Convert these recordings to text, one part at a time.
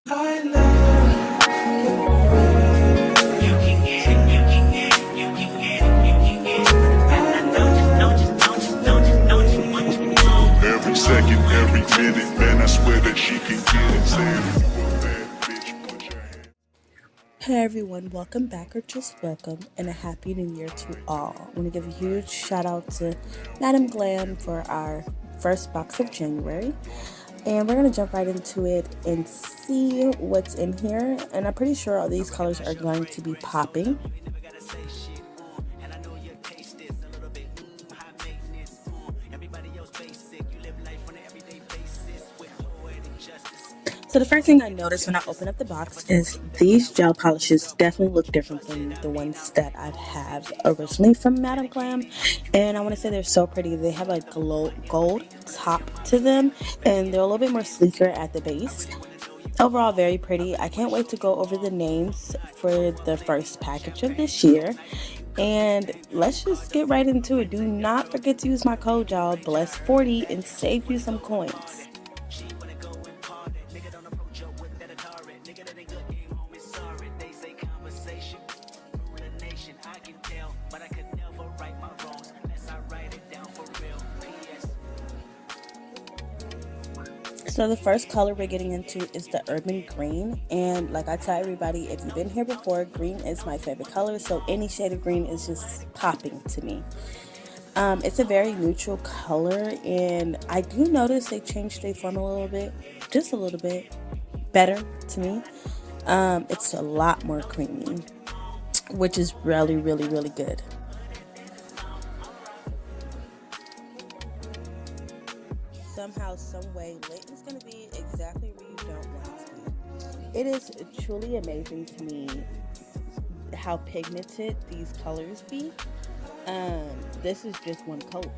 Every second, every minute, man, I swear that she can get it. Saying if you a bad bitch, put your hand. Hey everyone, welcome back or just welcome, and a happy new year to all. I want to give a huge shout out to Madam Glam for our first box of January, and we're going to jump right into it and see what's in here. And I'm pretty sure all these colors are going to be popping. So the first thing I noticed when I opened up the box is these gel polishes definitely look different than the ones that I have originally from MadamGlam, and I want to say they're so pretty. They have like a gold top to them, and they're a little bit more sleeker at the base. Overall, very pretty. I can't wait to go over the names for the first package of this year. And let's just get right into it. Do not forget to use my code, y'all, Bless40, and save you some coins. So the first color we're getting into is the urban green, and like I tell everybody, if you've been here before, green is my favorite color, so any shade of green is just popping to me. It's a very neutral color, and I do notice they changed their form a little bit, just a little bit better to me. It's a lot more creamy, which is really good. Somehow, some way, lit is going to be exactly where you don't want it to be. It is truly amazing to me how pigmented these colors be. This is just one coat.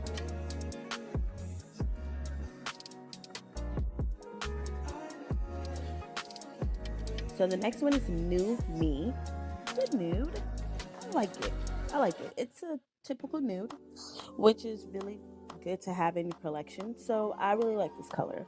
So the next one is New Me. It's a nude. I like it. It's a typical nude, which is really good to have in your collection. So I really like this color.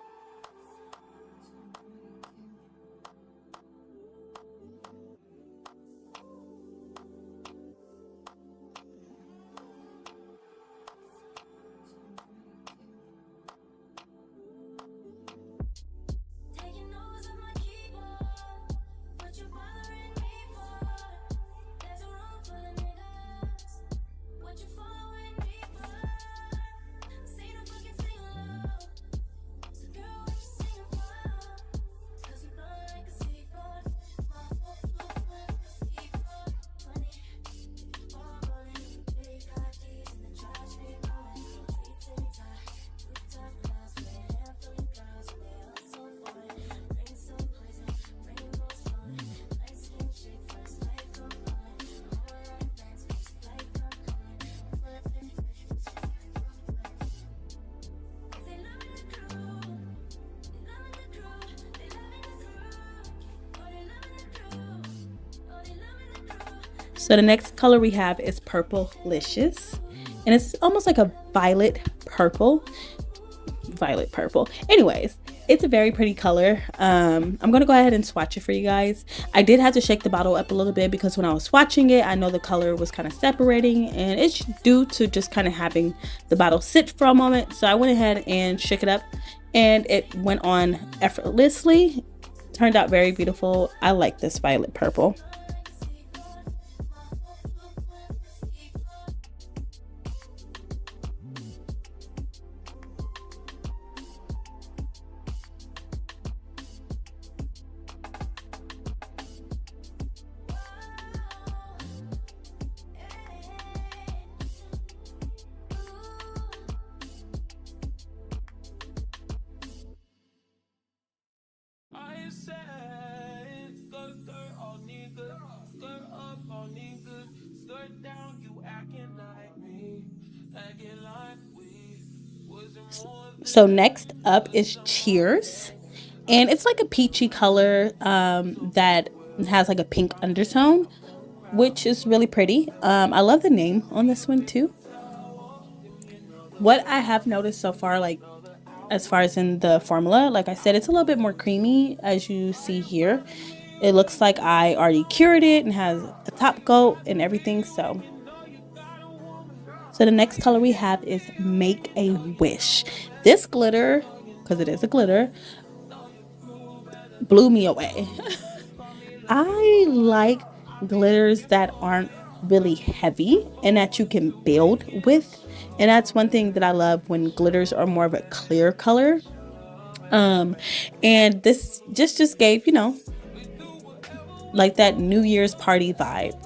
So the next color we have is Purpleliscious, and it's almost like a violet purple. Anyways, it's a very pretty color. I'm gonna go ahead and swatch it for you guys. I did have to shake the bottle up a little bit because when I was swatching it, I know the color was kind of separating, and it's due to just kind of having the bottle sit for a moment. So I went ahead and shook it up, and it went on effortlessly. Turned out very beautiful. I like this violet purple. So next up is Cheers, and it's like a peachy color that has like a pink undertone, which is really pretty. I love the name on this one too. What I have noticed so far, like as far as in the formula. Like I said, it's a little bit more creamy as you see here. It looks like I already cured it and has a top coat and everything. So the next color we have is Make a Wish. This glitter, because it is a glitter, blew me away. I like glitters that aren't really heavy and that you can build with. And that's one thing that I love when glitters are more of a clear color. And this just gave, you know, like that New Year's party vibe.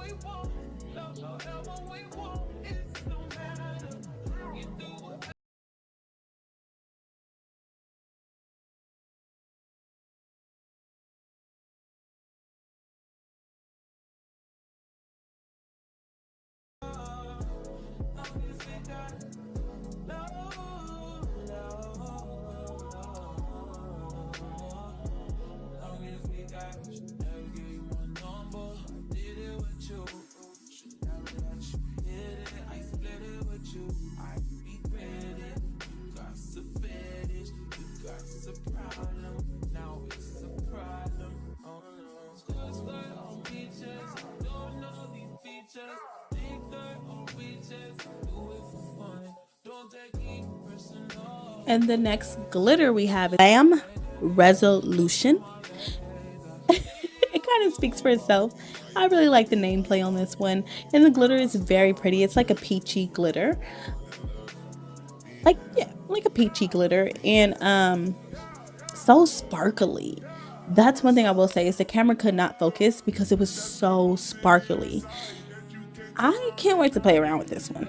And the next glitter we have is Glam Resolution. It kind of speaks for itself. I really like the nameplate on this one. And the glitter is very pretty. It's like a peachy glitter. Like, yeah, like a peachy glitter. And so sparkly. That's one thing I will say is the camera could not focus because it was so sparkly. I can't wait to play around with this one.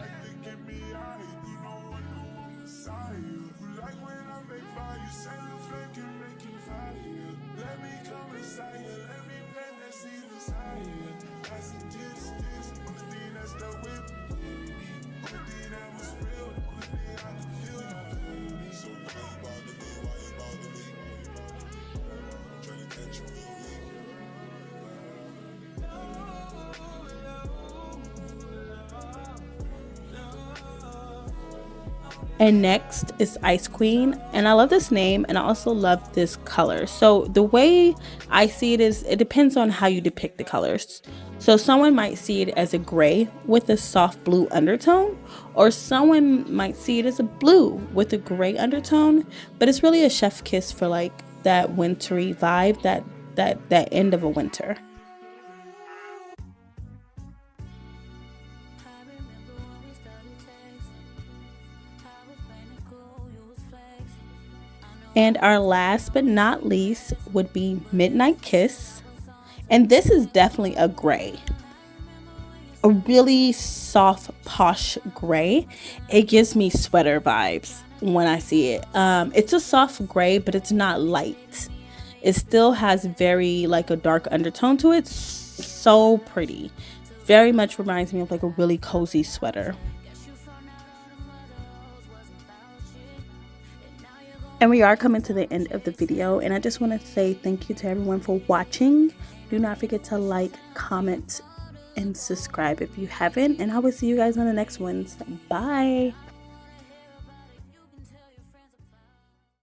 And next is Ice Queen, and I love this name and I also love this color. So the way I see it is it depends on how you depict the colors. So someone might see it as a gray with a soft blue undertone, or someone might see it as a blue with a gray undertone, but it's really a chef kiss for like that wintry vibe, that end of a winter. And our last but not least would be Midnight Kiss. And this is definitely a gray. A really soft, posh gray. It gives me sweater vibes when I see it. It's a soft gray, but it's not light. It still has very like a dark undertone to it. So pretty. Very much reminds me of like a really cozy sweater. And we are coming to the end of the video, and I just want to say thank you to everyone for watching. Do not forget to like, comment, and subscribe if you haven't, and I will see you guys on the next ones. Bye.